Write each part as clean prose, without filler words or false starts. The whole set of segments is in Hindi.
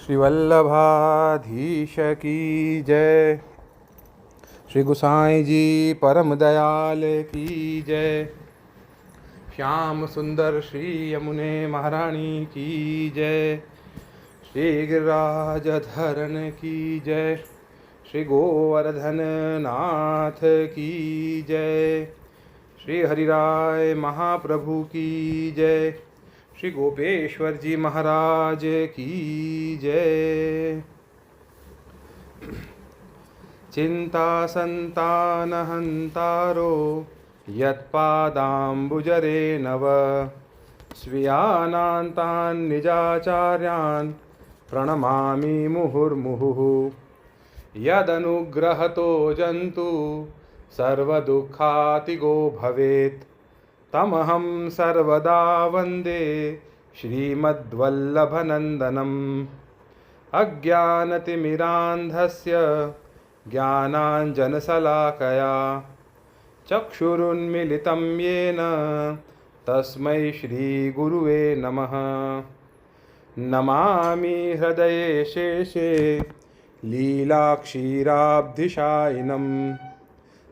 श्री वल्लभाधीश की जय। श्री गोसाई जी परम दयाल की जय। श्याम सुंदर श्री यमुने महारानी की जय। श्री गिरिराज धरन की जय। श्री गोवर्धन नाथ की जय। श्री हरिराय महाप्रभु की जय। श्री गोपेश्वर जी महाराज की जय। चिंता संतान हंतारो यत्पादाम्बुजरे नव स्वीयानान्तान् निजाचार्यान् प्रणमामि मुहुर्मुहुः। यदनुग्रहतो जन्तु सर्वदुःखातिगो भवेत् तमहं सर्वदा वन्दे श्रीमद्वल्लभनन्दनम्। अज्ञानतिमिरान्धस्य ज्ञानाञ्जनशलाकया चक्षुरुन्मिलितं येन तस्मै श्रीगुरुवे नमः। नमामि हृदये शेषे लीलाक्षीराब्धिशायिनं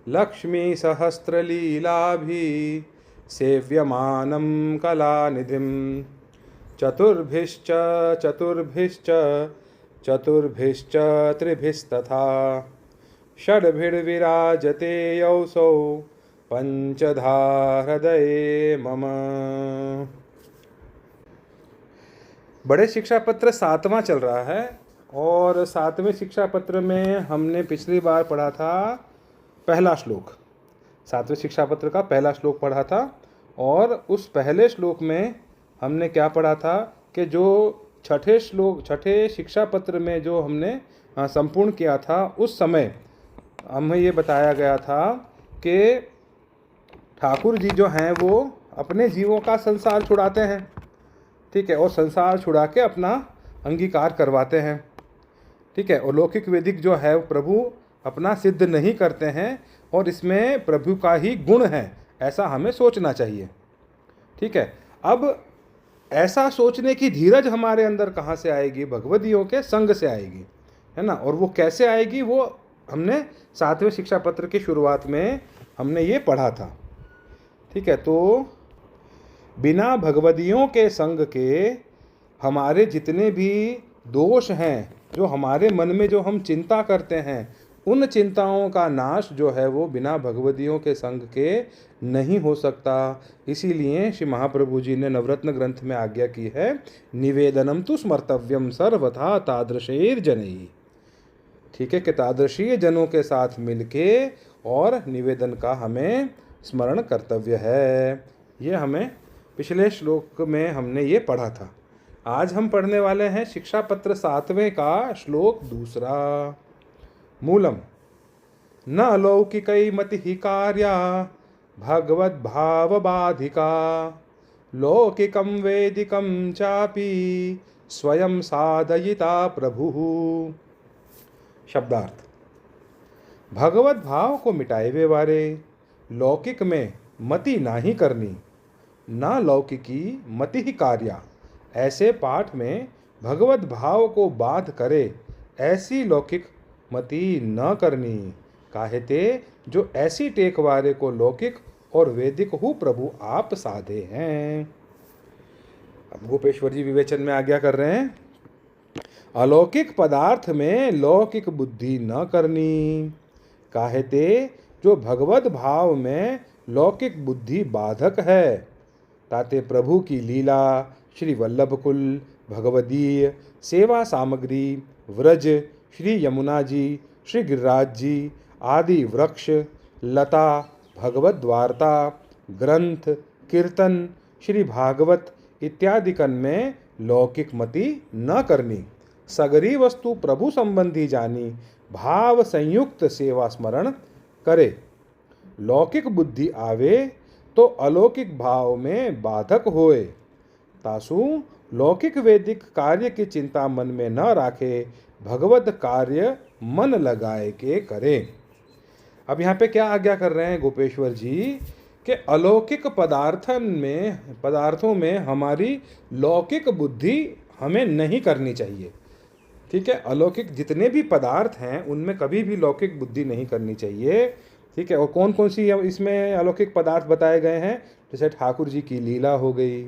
लक्ष्मीसहस्रलीलाभिः सेव्यमानं कलानिधिं। चतुर्भिश्च चतुर्भिश्च चतुर्भिश्च त्रिभिस्तथा षड्भिर्विराजते यौसौ पंचधा हृदये मम। बड़े शिक्षा पत्र 7वां चल रहा है और 7वें शिक्षा पत्र में हमने पिछली बार पढ़ा था पहला श्लोक। 7वें शिक्षा पत्र का पहला श्लोक पढ़ा था और उस पहले श्लोक में हमने क्या पढ़ा था कि जो छठे शिक्षा पत्र में जो हमने संपूर्ण किया था उस समय हमें ये बताया गया था कि ठाकुर जी जो हैं वो अपने जीवों का संसार छुड़ाते हैं, ठीक है, और संसार छुड़ा के अपना अंगीकार करवाते हैं, ठीक है, और लौकिक वैदिक जो है प्रभु अपना सिद्ध नहीं करते हैं और इसमें प्रभु का ही गुण है, ऐसा हमें सोचना चाहिए, ठीक है। अब ऐसा सोचने की धीरज हमारे अंदर कहाँ से आएगी? भगवदियों के संग से आएगी, है ना। और वो कैसे आएगी वो हमने 7वें शिक्षा पत्र की शुरुआत में हमने ये पढ़ा था, ठीक है। तो बिना भगवदियों के संग के हमारे जितने भी दोष हैं, जो हमारे मन में जो हम चिंता करते हैं, उन चिंताओं का नाश जो है वो बिना भगवदियों के संग के नहीं हो सकता। इसीलिए श्री महाप्रभु जी ने नवरत्न ग्रंथ में आज्ञा की है, निवेदनम तु स्मर्तव्यम सर्वथा तादृशैर जनैः, ठीक है, कि तादृशी जनों के साथ मिलके और निवेदन का हमें स्मरण कर्तव्य है। ये हमें पिछले श्लोक में हमने ये पढ़ा था। आज हम पढ़ने वाले हैं शिक्षा पत्र 7वें का श्लोक 2। मूलम न लौकिकै मतिः कार्या भगवद्भावबाधिका लौकिकं वैदिकं चापि स्वयं साधयिता प्रभुः। शब्दार्थ: भगवत भाव को मिटाए वे वारे, लौकिक में मति नाही करनी, न लौकिकी मति ही कार्या। ऐसे पाठ में भगवत भाव को बाध करे ऐसी लौकिक मति न करनी, काहेते जो ऐसी टेक वारे को लौकिक और वैदिक हु प्रभु आप साधे हैं। अब गोपेश्वर जी विवेचन में आज्ञा कर रहे हैं, अलौकिक पदार्थ में लौकिक बुद्धि न करनी, काहेते जो भगवत भाव में लौकिक बुद्धि बाधक है। ताते प्रभु की लीला, श्री वल्लभकुल, भगवदीय सेवा सामग्री, व्रज, श्री यमुना जी, श्री गिरिराज जी आदि वृक्ष, लता, भगवत वार्ता, ग्रंथ, कीर्तन, श्री भागवत इत्यादि कन में लौकिक मति न करनी। सगरी वस्तु प्रभु संबंधी जानी, भाव संयुक्त सेवा स्मरण करे। लौकिक बुद्धि आवे तो अलौकिक भाव में बाधक होए। तासु लौकिक वैदिक कार्य की चिंता मन में न राखे, भगवत कार्य मन लगाए के करे। अब यहाँ पे क्या आज्ञा कर रहे हैं गोपेश्वर जी कि अलौकिक पदार्थों में हमारी लौकिक बुद्धि हमें नहीं करनी चाहिए। ठीक है। अलौकिक जितने भी पदार्थ हैं उनमें कभी भी लौकिक बुद्धि नहीं करनी चाहिए। ठीक है। और कौन कौन सी इसमें अलौकिक पदार्थ बताए गए हैं? जैसे ठाकुर जी की लीला हो गई,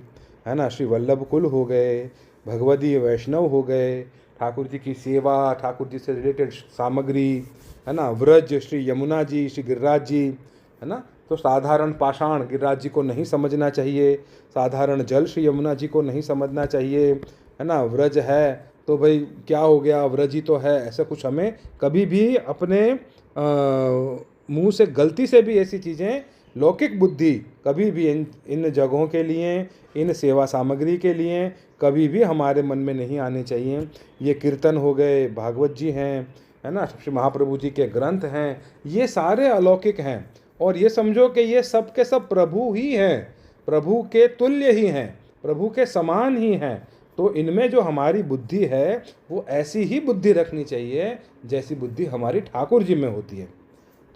है ना, श्री वल्लभ कुल हो गए, भगवदीय वैष्णव हो गए, ठाकुर जी की सेवा, ठाकुर जी से रिलेटेड सामग्री, है ना, व्रज, श्री यमुना जी, श्री गिरिराज जी, है ना। तो साधारण पाषाण गिरिराज जी को नहीं समझना चाहिए, साधारण जल श्री यमुना जी को नहीं समझना चाहिए, है ना। व्रज है तो भाई क्या हो गया, व्रज ही तो है, ऐसा कुछ हमें कभी भी अपने मुंह से गलती से भी ऐसी चीज़ें, लौकिक बुद्धि कभी भी इन जगहों के लिए, इन सेवा सामग्री के लिए कभी भी हमारे मन में नहीं आने चाहिए। ये कीर्तन हो गए, भागवत जी हैं, है ना, श्री महाप्रभु जी के ग्रंथ हैं, ये सारे अलौकिक हैं। और ये समझो कि ये सब के सब प्रभु ही हैं, प्रभु के तुल्य ही हैं, प्रभु के समान ही हैं। तो इनमें जो हमारी बुद्धि है वो ऐसी ही बुद्धि रखनी चाहिए जैसी बुद्धि हमारी ठाकुर जी में होती है।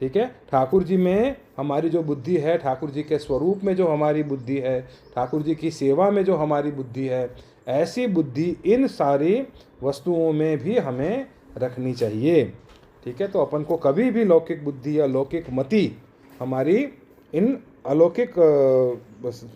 ठीक है। ठाकुर जी में हमारी जो बुद्धि है, ठाकुर जी के स्वरूप में जो हमारी बुद्धि है, ठाकुर जी की सेवा में जो हमारी बुद्धि है, ऐसी बुद्धि इन सारी वस्तुओं में भी हमें रखनी चाहिए। ठीक है। तो अपन को कभी भी लौकिक बुद्धि या लौकिक मति हमारी इन अलौकिक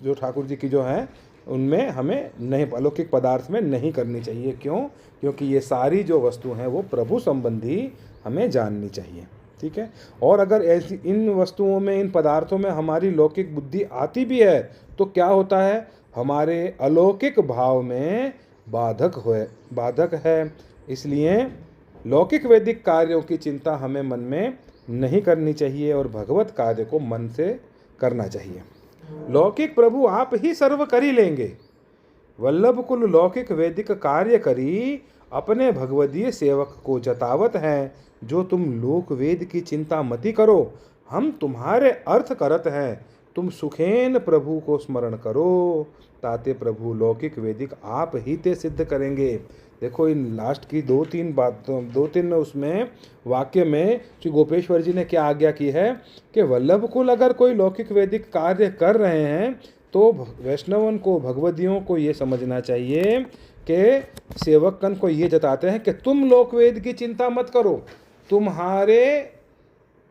जो ठाकुर जी की जो है उनमें हमें नहीं, अलौकिक पदार्थ में नहीं करनी चाहिए। क्यों? क्योंकि ये सारी जो वस्तु हैं वो प्रभु संबंधी हमें जाननी चाहिए। ठीक है। और अगर ऐसी इन वस्तुओं में, इन पदार्थों में हमारी लौकिक बुद्धि आती भी है तो क्या होता है, हमारे अलौकिक भाव में बाधक है। इसलिए लौकिक वैदिक कार्यों की चिंता हमें मन में नहीं करनी चाहिए और भगवत कार्य को मन से करना चाहिए। लौकिक प्रभु आप ही सर्व करी लेंगे, वल्लभ कुल लौकिक वैदिक कार्य करी, अपने भगवदीय सेवक को जतावत हैं, जो तुम लोक वेद की चिंता मति करो, हम तुम्हारे अर्थ करत हैं, तुम सुखेन प्रभु को स्मरण करो, ताते प्रभु लौकिक वैदिक आप ही ते सिद्ध करेंगे। देखो इन लास्ट की दो तीन उसमें वाक्य में श्री गोपेश्वर जी ने क्या आज्ञा की है कि वल्लभ कुल अगर कोई लौकिक वैदिक कार्य कर रहे हैं तो वैष्णवन को, भगवदियों को ये समझना चाहिए कि सेवकगण को ये जताते हैं कि तुम लोक वेद की चिंता मत करो, तुम्हारे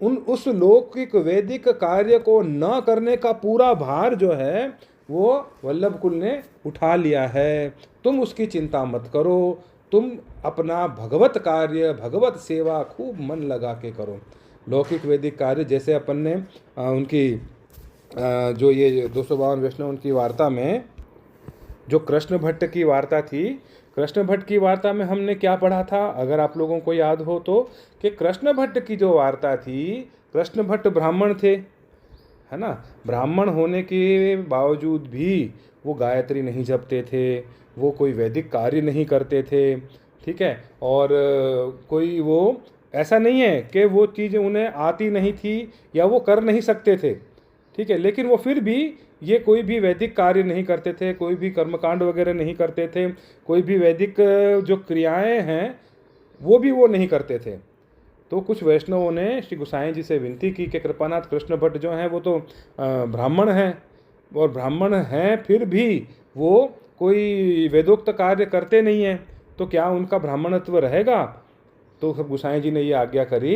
उस लौकिक वैदिक कार्य को न करने का पूरा भार जो है वो वल्लभ कुल ने उठा लिया है, तुम उसकी चिंता मत करो, तुम अपना भगवत कार्य, भगवत सेवा खूब मन लगा के करो। लौकिक वैदिक कार्य जैसे अपन ने उनकी जो ये 252 वैष्णव उनकी वार्ता में जो कृष्ण भट्ट की वार्ता थी, कृष्ण भट्ट की वार्ता में हमने क्या पढ़ा था, अगर आप लोगों को याद हो तो, कि कृष्ण भट्ट की जो वार्ता थी, कृष्ण भट्ट ब्राह्मण थे, है ना, ब्राह्मण होने के बावजूद भी वो गायत्री नहीं जपते थे, वो कोई वैदिक कार्य नहीं करते थे। ठीक है। और कोई वो ऐसा नहीं है कि वो चीज़ उन्हें आती नहीं थी या वो कर नहीं सकते थे। ठीक है। लेकिन वो फिर भी ये कोई भी वैदिक कार्य नहीं करते थे, कोई भी कर्मकांड वगैरह नहीं करते थे, कोई भी वैदिक जो क्रियाएं हैं वो भी वो नहीं करते थे। तो कुछ वैष्णवों ने श्री गोसाई जी से विनती की कि कृपानाथ कृष्ण भट्ट जो हैं वो तो ब्राह्मण हैं, और ब्राह्मण हैं फिर भी वो कोई वेदोक्त कार्य करते नहीं हैं, तो क्या उनका ब्राह्मणत्व रहेगा? तो गोसाई जी ने ये आज्ञा करी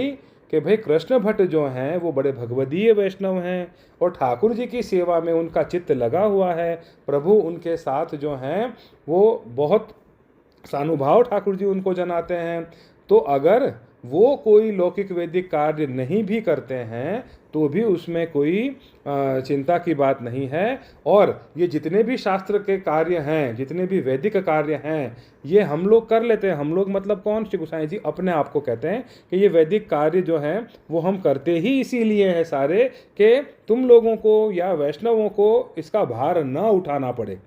कि भाई कृष्ण भट्ट जो हैं वो बड़े भगवदीय वैष्णव हैं और ठाकुर जी की सेवा में उनका चित्त लगा हुआ है, प्रभु उनके साथ जो हैं वो बहुत सानुभाव ठाकुर जी उनको जनाते हैं। तो अगर वो कोई लौकिक वैदिक कार्य नहीं भी करते हैं तो भी उसमें कोई चिंता की बात नहीं है। और ये जितने भी शास्त्र के कार्य हैं, जितने भी वैदिक कार्य हैं, ये हम लोग कर लेते हैं। हम लोग मतलब कौन? श्री गोसाई जी अपने आप को कहते हैं कि ये वैदिक कार्य जो हैं वो हम करते ही इसीलिए हैं सारे कि तुम लोगों को या वैष्णवों को इसका भार न उठाना पड़े।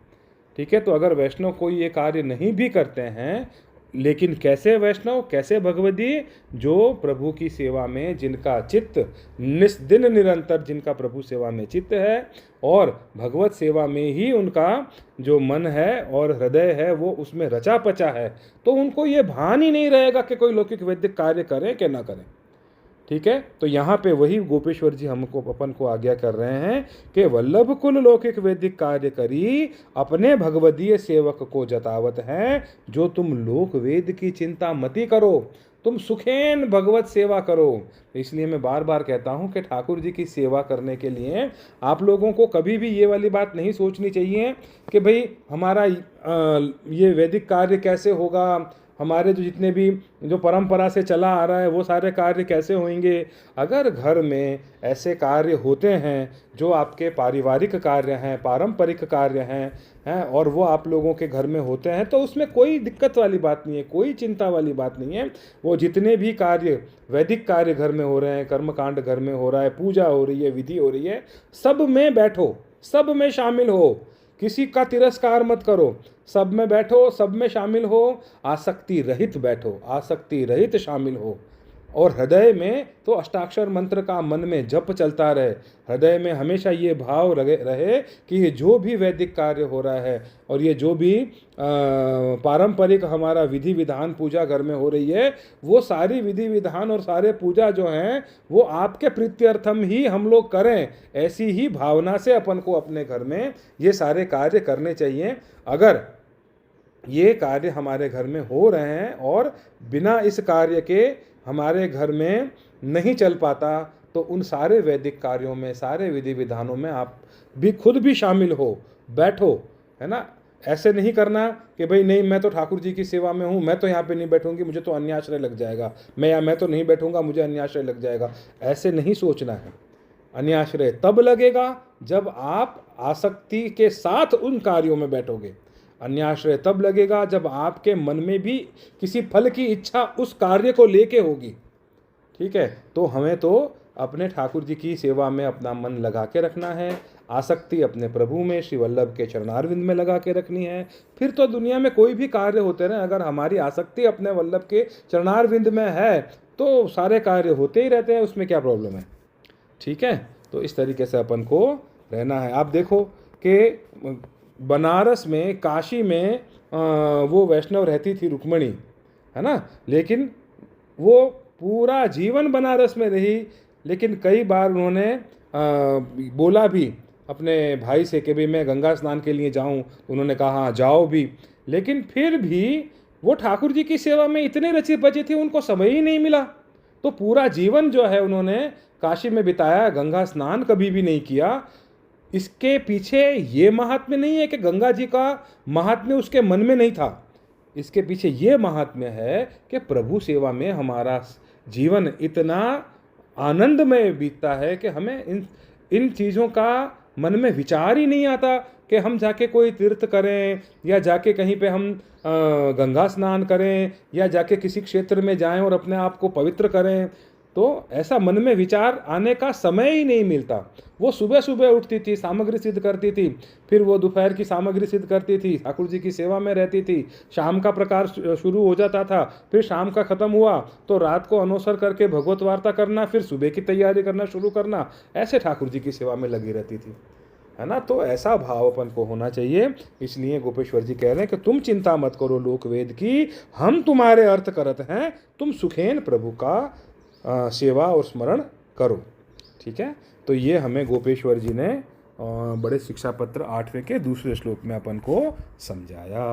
ठीक है। तो अगर वैष्णव कोई ये कार्य नहीं भी करते हैं, लेकिन कैसे वैष्णव, कैसे भगवदी, जो प्रभु की सेवा में जिनका चित्त निस्दिन निरंतर, जिनका प्रभु सेवा में चित्त है और भगवत सेवा में ही उनका जो मन है और हृदय है वो उसमें रचा पचा है, तो उनको ये भान ही नहीं रहेगा कि कोई लौकिक वैदिक कार्य करें कि ना करें। ठीक है। तो यहाँ पे वही गोपेश्वर जी हमको अपन को आज्ञा कर रहे हैं कि वल्लभ कुल लौकिक वैदिक कार्य करी, अपने भगवदीय सेवक को जतावत हैं, जो तुम लोक वेद की चिंता मती करो, तुम सुखेन भगवत सेवा करो। इसलिए मैं बार बार कहता हूँ कि ठाकुर जी की सेवा करने के लिए आप लोगों को कभी भी ये वाली बात नहीं सोचनी चाहिए कि भाई हमारा ये वैदिक कार्य कैसे होगा, हमारे जो जितने भी जो परंपरा से चला आ रहा है वो सारे कार्य कैसे होंगे। अगर घर में ऐसे कार्य होते हैं जो आपके पारिवारिक कार्य हैं, पारंपरिक कार्य हैं और वो आप लोगों के घर में होते हैं, तो उसमें कोई दिक्कत वाली बात नहीं है, कोई चिंता वाली बात नहीं है। वो जितने भी कार्य वैदिक कार्य घर में हो रहे हैं, कर्मकांड घर में हो रहा है, पूजा हो रही है, विधि हो रही है, सब में बैठो, सब में शामिल हो, किसी का तिरस्कार मत करो, सब में बैठो, सब में शामिल हो, आसक्ति रहित बैठो, आसक्ति रहित शामिल हो। और हृदय में तो अष्टाक्षर मंत्र का मन में जप चलता रहे, हृदय में हमेशा ये भाव रहे कि ये जो भी वैदिक कार्य हो रहा है और ये जो भी पारंपरिक हमारा विधि विधान पूजा घर में हो रही है, वो सारी विधि विधान और सारे पूजा जो हैं वो आपके प्रीत्यर्थम ही हम लोग करें। ऐसी ही भावना से अपन को अपने घर में ये सारे कार्य करने चाहिए। अगर ये कार्य हमारे घर में हो रहे हैं और बिना इस कार्य के हमारे घर में नहीं चल पाता, तो उन सारे वैदिक कार्यों में, सारे विधि विधानों में आप भी खुद भी शामिल हो, बैठो, है ना। ऐसे नहीं करना कि भाई नहीं मैं तो ठाकुर जी की सेवा में हूँ, मैं तो यहाँ पे नहीं बैठूंगी, मुझे तो अन्याश्रय लग जाएगा, मैं तो नहीं बैठूंगा, मुझे अन्याश्रय लग जाएगा। ऐसे नहीं सोचना है। अन्याश्रय तब लगेगा जब आप आसक्ति के साथ उन कार्यों में बैठोगे। अन्याश्रय तब लगेगा जब आपके मन में भी किसी फल की इच्छा उस कार्य को लेके होगी। ठीक है। तो हमें तो अपने ठाकुर जी की सेवा में अपना मन लगा के रखना है, आसक्ति अपने प्रभु में, श्री वल्लभ के चरणारविंद में लगा के रखनी है। फिर तो दुनिया में कोई भी कार्य होते रहे, अगर हमारी आसक्ति अपने वल्लभ के चरणारविंद में है तो सारे कार्य होते ही रहते हैं, उसमें क्या प्रॉब्लम है। ठीक है। तो इस तरीके से अपन को रहना है। आप देखो कि बनारस में, काशी में वो वैष्णव रहती थी रुक्मणी, है ना, लेकिन वो पूरा जीवन बनारस में रही, लेकिन कई बार उन्होंने बोला भी अपने भाई से कि भाई मैं गंगा स्नान के लिए जाऊं, उन्होंने कहा हाँ जाओ भी, लेकिन फिर भी वो ठाकुर जी की सेवा में इतने रचे बचे थे, उनको समय ही नहीं मिला। तो पूरा जीवन जो है उन्होंने काशी में बिताया, गंगा स्नान कभी भी नहीं किया। इसके पीछे ये महात्म्य नहीं है कि गंगा जी का महात्म्य उसके मन में नहीं था, इसके पीछे ये महात्म्य है कि प्रभु सेवा में हमारा जीवन इतना आनंदमय बीतता है कि हमें इन चीज़ों का मन में विचार ही नहीं आता कि हम जाके कोई तीर्थ करें या जाके कहीं पे हम गंगा स्नान करें या जाके किसी क्षेत्र में जाएं और अपने आप को पवित्र करें। तो ऐसा मन में विचार आने का समय ही नहीं मिलता। वो सुबह सुबह उठती थी, सामग्री सिद्ध करती थी, फिर वो दोपहर की सामग्री सिद्ध करती थी, ठाकुर जी की सेवा में रहती थी, शाम का प्रकार शुरू हो जाता था, फिर शाम का ख़त्म हुआ तो रात को अनोसर करके भगवत वार्ता करना, फिर सुबह की तैयारी करना शुरू करना, ऐसे ठाकुर जी की सेवा में लगी रहती थी, है ना। तो ऐसा भाव अपन को होना चाहिए। इसलिए गोपेश्वर जी कह रहे हैं कि तुम चिंता मत करो लोक वेद की, हम तुम्हारे अर्थ करत हैं, तुम सुखेन प्रभु का सेवा और स्मरण करो। ठीक है। तो ये हमें गोपेश्वर जी ने बड़े शिक्षा पत्र 8वें के दूसरे श्लोक में अपन को समझाया।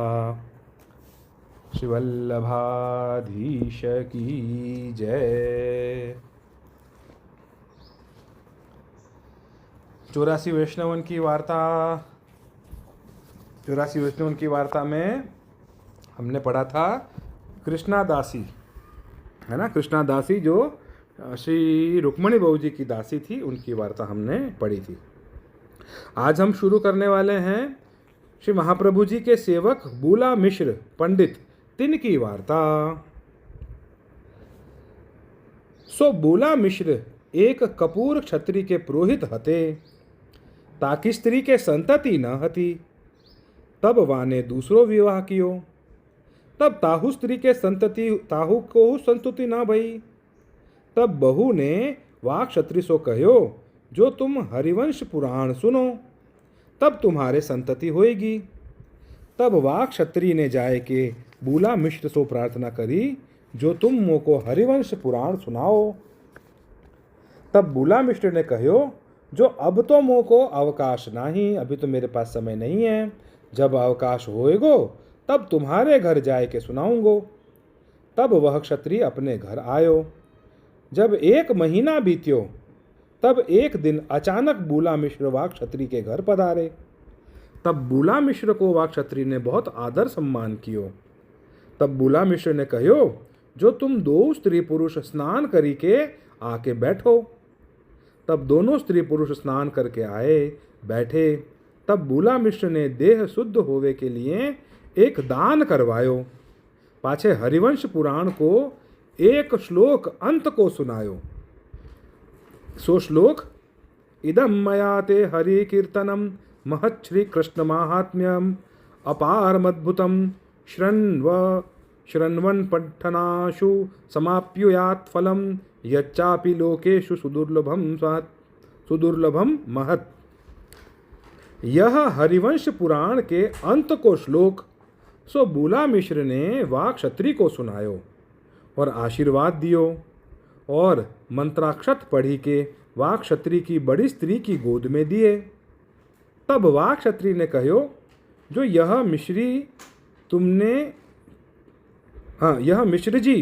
श्री वल्लभाधीश की जय। 84 वैष्णवन की वार्ता, 84 वैष्णवन की वार्ता में हमने पढ़ा था कृष्णा दासी, है ना, कृष्णा दासी जो श्री रुक्मणी बहू जी की दासी थी, उनकी वार्ता हमने पढ़ी थी। आज हम शुरू करने वाले हैं श्री महाप्रभु जी के सेवक बूला मिश्र पंडित तिन की वार्ता। सो बूला मिश्र एक कपूर क्षत्रि के पुरोहित हते, ताकि स्त्री के संतति न हती। तब वाने दूसरो विवाह कियो, तब ताहु स्त्री के संतति ताहु को संतुति न भई। तब बहू ने वाक क्षत्रि सो कहो, जो तुम हरिवंश पुराण सुनो, तब तुम्हारे संतति होएगी। तब वाक क्षत्रि ने जाए के बूला मिश्र सो प्रार्थना करी, जो तुम मोको हरिवंश पुराण सुनाओ। तब बूला मिश्र ने कहो, जो अब तो मोह को अवकाश नहीं, अभी तो मेरे पास समय नहीं है। जब अवकाश होएगो तब तुम्हारे घर जाए के सुनाऊंगो। तब वह क्षत्रिय अपने घर आयो। जब 1 महीना बीत्यो तब एक दिन अचानक बूला मिश्र वा क्षत्रिय के घर पधारे। तब बूला मिश्र को वा क्षत्रिय ने बहुत आदर सम्मान कियो। तब बूला मिश्र ने कहो, जो तुम 2 स्त्री पुरुष स्नान करी के आके बैठो। तब दोनों स्त्री पुरुष स्नान करके आए, बैठे। तब बूला मिश्र ने देह शुद्ध होवे के लिए एक दान करवायो। पाछे हरिवंश पुराण को एक श्लोक अंत को सुनायो। सो श्लोक, इदम मया ते हरि कीर्तनम महत् श्री कृष्ण माहात्म्यम अपारमद्भुतम शृण्वन् पठनाशु समाप्युयात् फलम यच्चापि लोकेषु सुदुर्लभम महत्। यह हरिवंश पुराण के अंत को श्लोक सो बूला मिश्र ने वा क्षत्रिय को सुनायो और आशीर्वाद दियो और मंत्राक्षत पढ़ी के वा क्षत्रिय की बड़ी स्त्री की गोद में दिए। तब वा क्षत्रिय ने कहो, जो यह मिश्र जी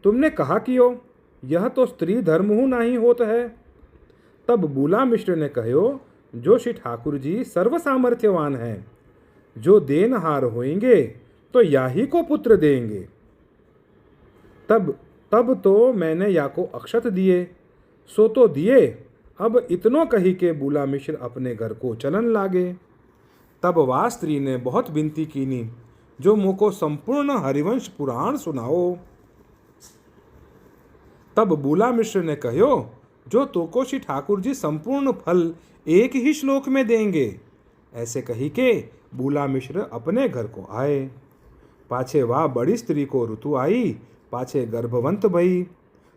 तुमने कहा कियो, यह तो स्त्री धर्म हूँ नहीं होत है। तब बूला मिश्र ने कहो, जो श्री ठाकुर जी सर्व सामर्थ्यवान हैं, जो देनहार होएंगे तो याही को पुत्र देंगे। तब तो मैंने या को अक्षत दिए, सो तो दिए। अब इतनो कही के बूला मिश्र अपने घर को चलन लागे। तब वा स्त्री ने बहुत विनती कीनी, जो मुँह को संपूर्ण हरिवंश पुराण सुनाओ। तब बूला मिश्र ने कहो, जो तोको श्री ठाकुर जी संपूर्ण फल एक ही श्लोक में देंगे। ऐसे कही के बूला मिश्र अपने घर को आए। पाछे वह बड़ी स्त्री को ऋतु आई, पाछे गर्भवंत भई।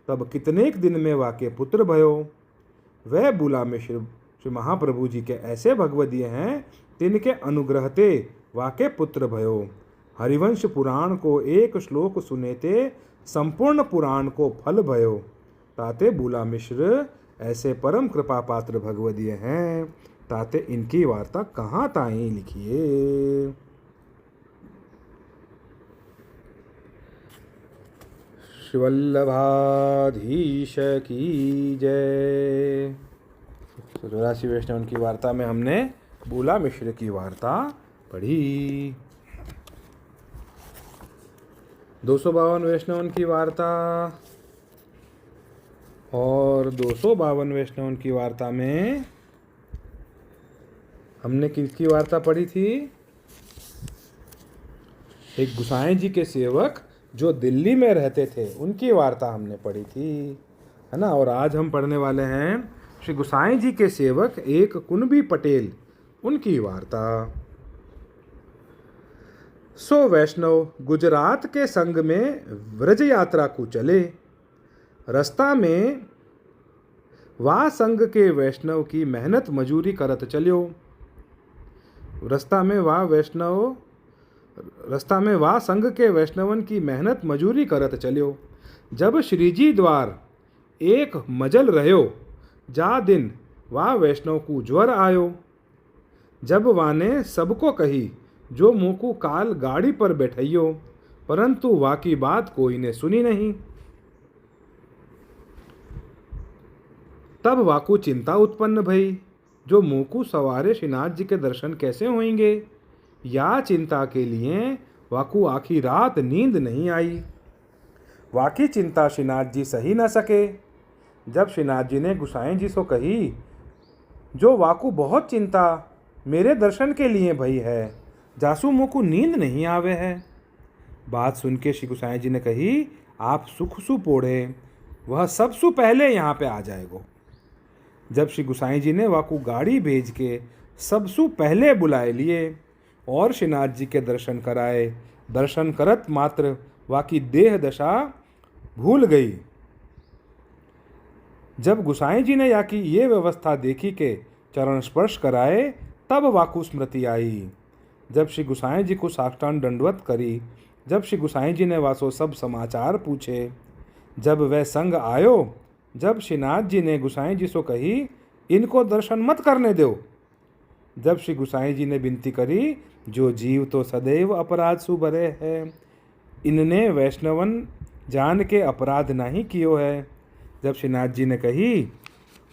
तब कितनेक दिन में वाके पुत्र भयो। वह बूला मिश्र श्री महाप्रभु जी के ऐसे भगवदीय हैं, तिनके अनुग्रहते वाके पुत्र भयो। हरिवंश पुराण को एक श्लोक सुनेते संपूर्ण पुराण को फल भयो। ताते बूला मिश्र ऐसे परम कृपा पात्र भगवदीय हैं, ताते इनकी वार्ता कहाँ ताई लिखिए। श्रीवल्लभाधीश की जय। 84 वैष्णव की वार्ता में हमने बूला मिश्र की वार्ता पढ़ी। 252 वैष्णव की वार्ता और 252 वैष्णव की वार्ता में हमने किसकी वार्ता पढ़ी थी? एक गुसाई जी के सेवक जो दिल्ली में रहते थे, उनकी वार्ता हमने पढ़ी थी, है ना। और आज हम पढ़ने वाले हैं श्री गुसाई जी के सेवक एक कुनबी पटेल, उनकी वार्ता। सो वैष्णव गुजरात के संग में व्रज यात्रा को चले। रास्ता में वा संघ के वैष्णव की मेहनत मजूरी करत चलियो। रास्ता में वा संघ के वैष्णवन की मेहनत मजूरी करत चलियो। जब श्रीजी द्वार एक मजल रह्यो, जा दिन वा वैष्णव को ज्वर आयो। जब वाने सबको कही, जो मुँह को काल गाड़ी पर बैठइयो, परंतु वा की बात कोई ने सुनी नहीं। तब वाकू चिंता उत्पन्न भई, जो मुँह सवारे श्रीनाथ जी के दर्शन कैसे होंगे। या चिंता के लिए वाकू आखी रात नींद नहीं आई। वाकी चिंता श्रीनाथ जी सही न सके। जब श्रीनाथ जी ने गुसाई जी से कही, जो वाकू बहुत चिंता मेरे दर्शन के लिए भई है, जासू मुँह को नींद नहीं आवे है। बात सुन के श्री गुसाई जी ने कही, आप सुख सु पोढ़े, वह सबसु पहले यहाँ पे आ जाएगो। जब श्री गुसाई जी ने वाकू गाड़ी भेज के सबसु पहले बुलाए लिए और श्रीनाथ जी के दर्शन कराए। दर्शन करत मात्र वाकी देह दशा भूल गई। जब गुसाई जी ने या की ये व्यवस्था देखी के चरण स्पर्श कराए, तब वाकू स्मृति आई। जब श्री गुसाई जी को साष्टांग दंडवत करी, जब श्री गुसाई जी ने वासो सब समाचार पूछे, जब वह संग आयो, जब श्रीनाथ जी ने गोसाई जी से कही, इनको दर्शन मत करने दो। जब श्री गोसाई जी ने विनती करी, जो जीव तो सदैव अपराध सु भरे है, इनने वैष्णवन जान के अपराध नहीं कियो है। जब श्रीनाथ जी ने कही,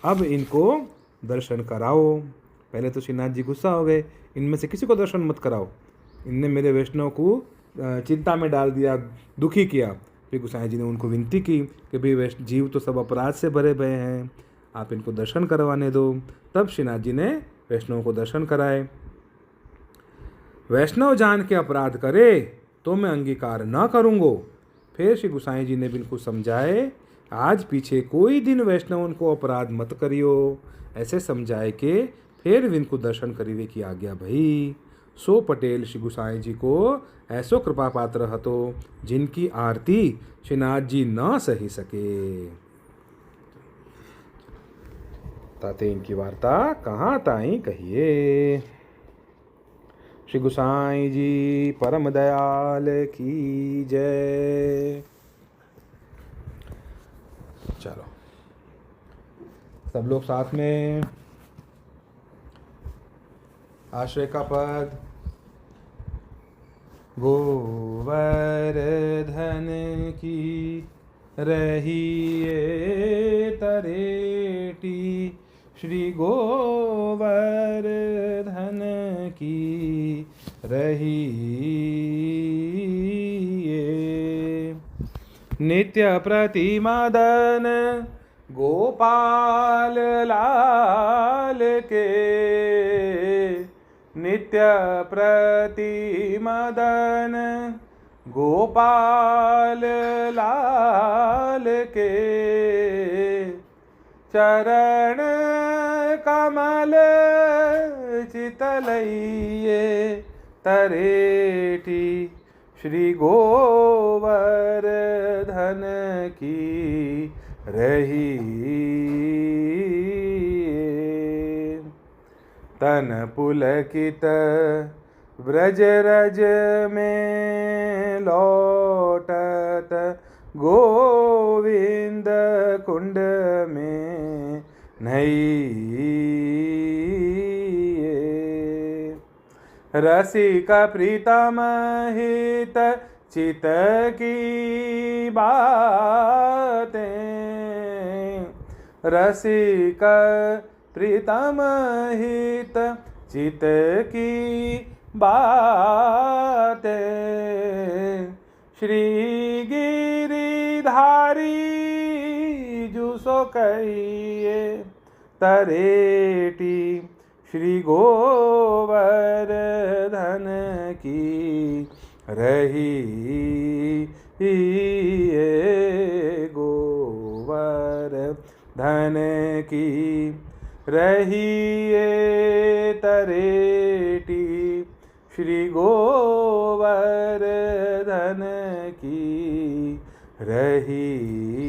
अब इनको दर्शन कराओ। पहले तो श्रीनाथ जी गुस्सा हो गए, इनमें से किसी को दर्शन मत कराओ, इनने मेरे वैष्णव को चिंता में डाल दिया, दुखी किया। फिर गोसाई जी ने उनको विनती की कि भाई जीव तो सब अपराध से भरे भरे हैं, आप इनको दर्शन करवाने दो। तब श्रीनाथ जी ने वैष्णव को दर्शन कराए। वैष्णव जान के अपराध करे तो मैं अंगीकार न करूँगो। फिर श्री गोसाई जी ने बिल्कुल समझाए, आज पीछे कोई दिन वैष्णवन को अपराध मत करियो, ऐसे समझाए के फिर इनको दर्शन करीवे की आज्ञा भई। सो पटेल श्री गोसाई जी को ऐसो कृपा पात्र हतो, जिनकी आरती श्रीनाथ जी न सही सके। ताते इनकी वार्ता कहाँ ताई कहिए। श्री गोसाई जी परम दयाल की जय। चलो सब लोग साथ में आश्रय का पद। गोवर्धन की रहिए तरेटी, श्री गोवर्धन की रहिए। नित्य प्रतिमदन गोपाल लाल के, नित्य प्रतिमदन गोपाल लाल के, चरण कमल चितलइए तरेठी, श्री गोवर्धन की रहिए। तन पुलकित व्रज रज में लौटत, गोविंद कुंड में नहिए। रसिक प्रीतम हित चित की बातें, रसिक प्रीतम हित चित की बातें, श्री गिरिधारी जुसो कहिए तरेटी, श्री गोवर्धन की रहिए। गोवर्धन की रहिए तरेटी, श्री गोवर्धन की रहिए।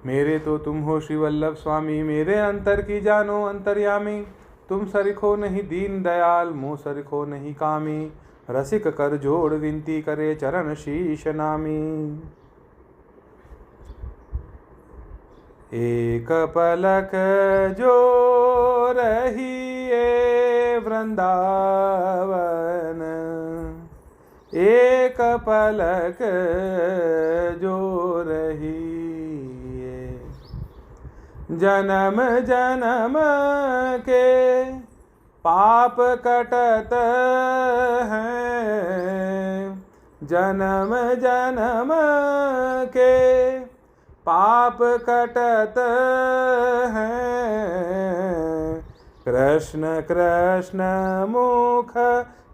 मेरे तो तुम हो श्री वल्लभ स्वामी, मेरे अंतर की जानो अंतर्यामी। तुम सरिखो नहीं दीन दयाल, मुँह सरिखो नहीं कामी। रसिक कर जोड़ विनती करे, चरण शीश नामी। एक पलक जो रहिए वृंदावन, एक पलक जो रहिए, जन्म जन्म के पाप कटत हैं, जन्म जन्म के पाप कटत हैं। कृष्ण कृष्ण मुख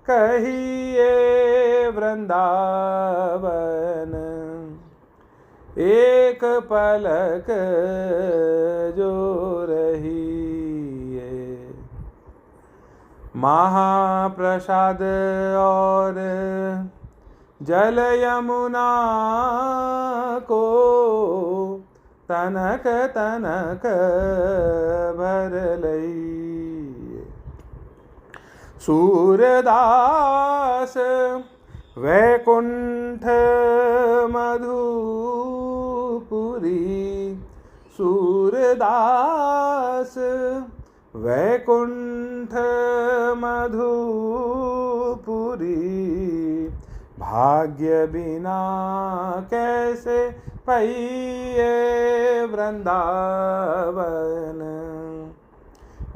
कहिए वृंदावन, एक पलक जो रहिए। महाप्रसाद और जल यमुना को तनक तनक भर लइए। सूरदास वैकुंठ मधुपुरी सूरदास, वैकुंठ मधुपुरी भाग्य बिना कैसे पइये वृंदावन।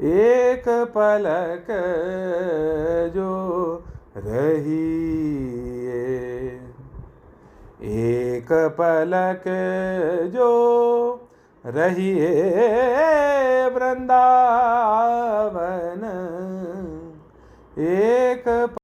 एक पलक जो रहिए, एक पलक जो रहिए वृंदावन, एक